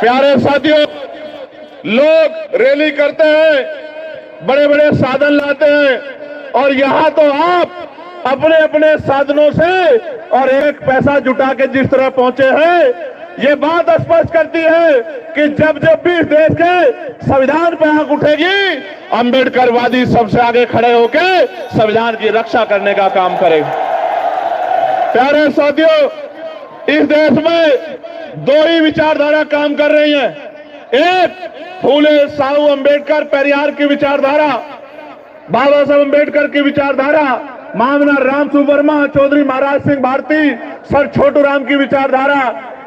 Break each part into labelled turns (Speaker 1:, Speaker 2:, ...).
Speaker 1: प्यारे साथियों, लोग रैली करते हैं, बड़े बड़े साधन लाते हैं और यहां तो आप अपने अपने साधनों से और एक पैसा जुटा के जिस तरह पहुंचे हैं, ये बात स्पष्ट करती है कि जब जब भी इस देश के संविधान पर आंख उठेगी, अंबेडकरवादी सबसे आगे खड़े होकर संविधान की रक्षा करने का काम करेंगे। प्यारे साथियों, इस देश में दो ही विचारधारा काम कर रही है। एक फूले साहू अंबेडकर पेरियार की विचारधारा, बाबा साहब अंबेडकर की विचारधारा, मामना राम सुवर्मा, चौधरी महाराज सिंह भारती, सर छोटू राम की विचारधारा,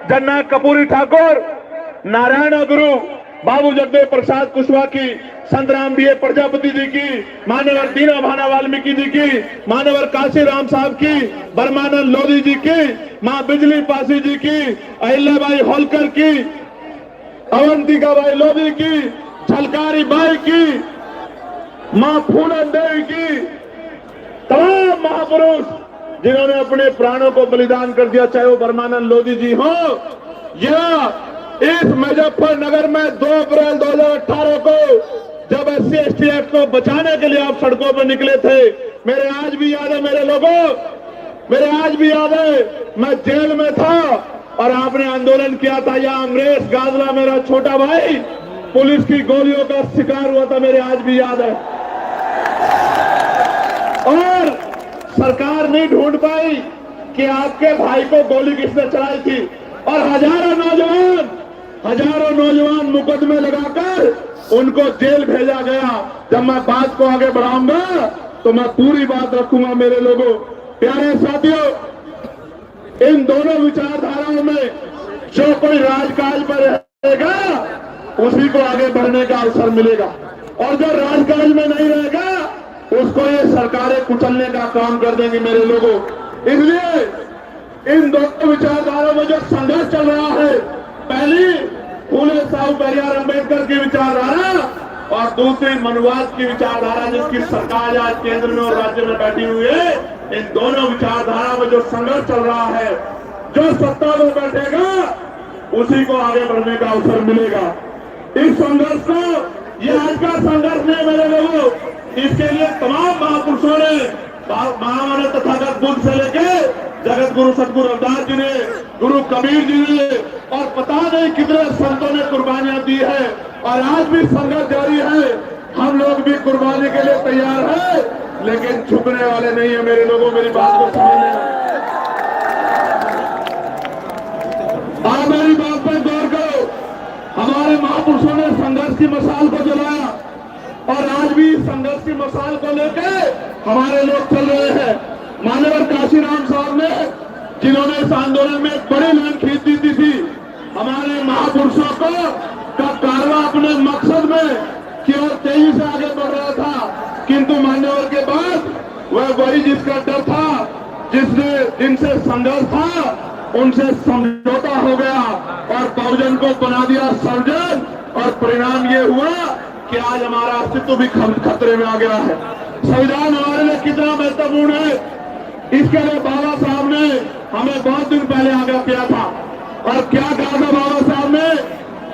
Speaker 1: जननायक कपूरी ठाकुर, नारायण गुरु, बाबू जगदेव प्रसाद कुशवाहा की, संत राम बी प्रजापति जी की, मान्यवर दीना भाना वाल्मीकि जी की, मान्यवर काशी राम साहब की, ब्रह्मानंद लोधी जी की, मां बिजली पासी जी की, अहिल्याबाई होलकर की, अवंतिका बाई लोधी की, झलकारी बाई की, मां फूलन देवी की, तमाम महापुरुष जिन्होंने अपने प्राणों को बलिदान कर दिया, चाहे वो ब्रह्मानंद लोधी जी हो या इस मुजफ्फरनगर में 2 अप्रैल 2018 को जब SC/ST एक्ट को बचाने के लिए आप सड़कों पर निकले थे, मेरे आज भी याद है, मेरे लोगों, मेरे आज भी याद है, मैं जेल में था और आपने आंदोलन किया था। या अमरेश गाजला, मेरा छोटा भाई, पुलिस की गोलियों का शिकार हुआ था, मेरे आज भी याद है। और सरकार नहीं ढूंढ पाई कि आपके भाई को गोली किसने चलाई थी, और हजारों नौजवान मुकदमे लगाकर उनको जेल भेजा गया। जब मैं बात को आगे बढ़ाऊंगा तो मैं पूरी बात रखूंगा। मेरे लोगों, प्यारे साथियों, इन दोनों विचारधाराओं में जो कोई राजकाज पर रहेगा उसी को आगे बढ़ने का अवसर मिलेगा, और जो राजकाज में नहीं रहेगा उसको ये सरकारें कुचलने का काम कर देंगी। मेरे लोगों, इसलिए इन दोनों विचारधाराओं में जो संघर्ष चल रहा है, पहली फूले साहू पेरियार अंबेडकर की विचारधारा और दूसरी मनुवाद की विचारधारा, जिसकी सरकार आज केंद्र में और राज्य में बैठी हुई है, इन दोनों विचारधारा में जो संघर्ष चल रहा है, जो सत्ता में बैठेगा उसी को आगे बढ़ने का अवसर मिलेगा। इस संघर्ष को, ये आज का संघर्ष नहीं मेरे लोगों, इसके लिए तमाम महापुरुषों ने, महामानव तथागत बुद्ध से लेके जगत गुरु सतगुरु रविदास जी ने, गुरु कबीर जी ने, और पता नहीं कितने संतों ने कुर्बानियां दी है, और आज भी संघर्ष जारी है। हम लोग भी कुर्बानी के लिए तैयार हैं, लेकिन झुकने वाले नहीं है। मेरे लोगों, मेरी बात को समझ लेना, आप मेरी बात पर गौर करो। हमारे महापुरुषों ने संघर्ष की मशाल को जलाया, और आज भी संघर्ष की मशाल को लेकर हमारे लोग चल रहे हैं। मान्यवर काशी राम साहब ने, जिन्होंने इस आंदोलन में एक बड़ी लाइन खींच दी थी, हमारे महापुरुषों को का कारवा अपने मकसद में की ओर तेजी से आगे बढ़ रहा था, किंतु मान्यवर के बाद वह वही जिसका डर था, जिनसे संघर्ष था, उनसे समझौता हो गया और बहुजन को बना दिया सर्जन, और परिणाम ये हुआ कि आज हमारा अस्तित्व भी खतरे में आ गया है। संविधान हमारे लिए कितना महत्वपूर्ण है, इसके लिए बाबा साहब ने हमें बहुत दिन पहले आगाह किया था। और क्या कहा था बाबा साहब ने?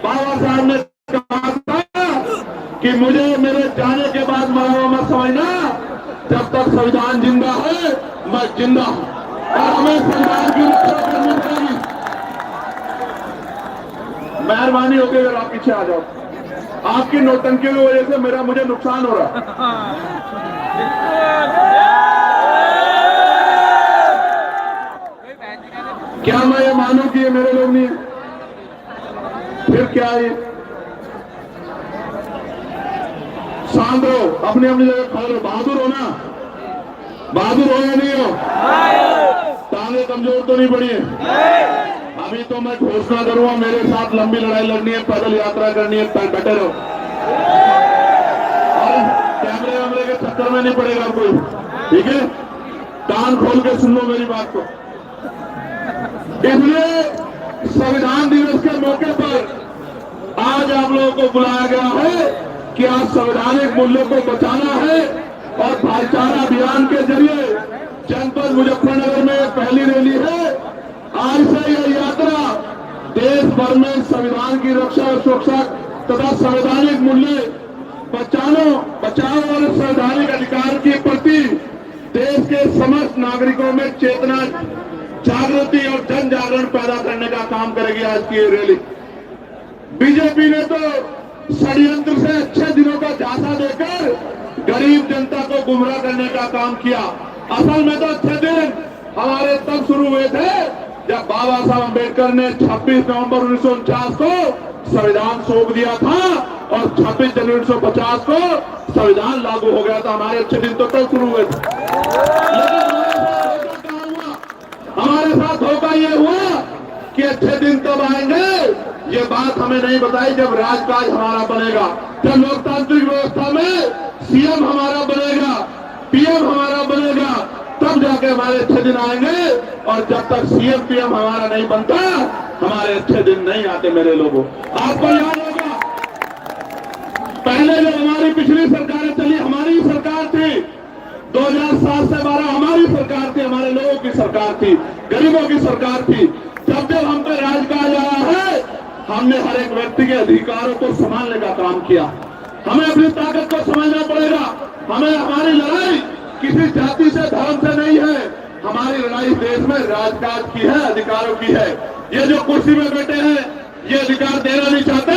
Speaker 1: बाबा साहब ने कहा था कि मुझे मेरे जाने के बाद मरा मत समझना, जब तक संविधान जिंदा है मैं जिंदा हूं, और हमें संविधान की रक्षा करनी पड़ेगी। मेहरबानी होगी अगर आप पीछे आ जाओ, आपकी नौटंकी की वजह से मुझे नुकसान हो रहा है। क्या मैं ये मानूं कि ये मेरे लोग नहीं है? फिर क्या है? शांत रहो, अपनी अपनी जगह खड़े रहो। बहादुर हो ना? बहादुर हो या नहीं हो? टांगे कमजोर तो नहीं पड़ी है? अभी तो मैं घोषणा करूंगा, मेरे साथ लंबी लड़ाई लड़नी है, पैदल यात्रा करनी है, बैठे रहो। और कैमरे वैमरे के चक्कर में नहीं पड़ेगा कोई, ठीक है? कान खोल के सुन लो मेरी बात को। इसलिए संविधान दिवस के मौके पर आज आप लोगों को बुलाया गया है कि आज संवैधानिक मूल्यों को बचाना है, और भाईचारा अभियान के जरिए जनपद मुजफ्फरनगर में पहली रैली है। आज से यह यात्रा देश भर में संविधान की रक्षा और सुरक्षा तथा संवैधानिक मूल्य बचाओ और संवैधानिक अधिकार के प्रति देश के समस्त नागरिकों में चेतना, जागृति और जन जागरण पैदा करने का काम करेगी आज की ये रैली। बीजेपी ने तो षड्यंत्र से अच्छे दिनों का झांसा देकर गरीब जनता को गुमराह करने का काम किया। असल में तो अच्छे दिन हमारे तब शुरू हुए थे जब बाबा साहब अम्बेडकर ने 26 नवंबर 1949 को संविधान सौंप दिया था और 26 जनवरी 1950 को संविधान लागू हो गया था। हमारे अच्छे दिन तो तब शुरू हुए थे। लेकिन हमारे साथ धोखा ये हुआ कि अच्छे दिन तब आएंगे, ये बात हमें नहीं बताई जब राजकाज हमारा बनेगा, जब लोकतांत्रिक व्यवस्था में सीएम हमारा बनेगा, पीएम हमारा बनेगा, तब जाके हमारे अच्छे दिन आएंगे। और जब तक सीएम पीएम हमारा नहीं बनता, हमारे अच्छे दिन नहीं आते। मेरे लोगों, आपको याद होगा पहले जब हमारी पिछली सरकारें चली, हमारी सरकार थी 2007 से 12 हमारी सरकार थी, हमारे लोगों की सरकार थी, गरीबों की सरकार थी। जब हम पे राजकाज आया है, हमने हर एक व्यक्ति के अधिकारों को संभालने का काम किया। हमें अपनी ताकत को समझना पड़ेगा। हमें हमारी लड़ाई किसी जाति से, धर्म से नहीं है। हमारी लड़ाई देश में राजकाज की है, अधिकारों की है। ये जो कुर्सी में बैठे हैं, ये अधिकार देना नहीं चाहते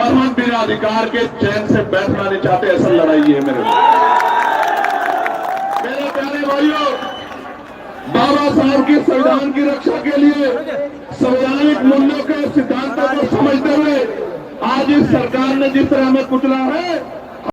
Speaker 1: और हम बिना अधिकार के चैन से बैठना नहीं चाहते। ऐसा लड़ाई है मेरे प्यारे भाइयों। बाबा साहब की संविधान की रक्षा के लिए संवैधानिक मूल्यों के सिद्धांतों को समझते हुए आज इस सरकार ने जिस तरह हमें कुचला है,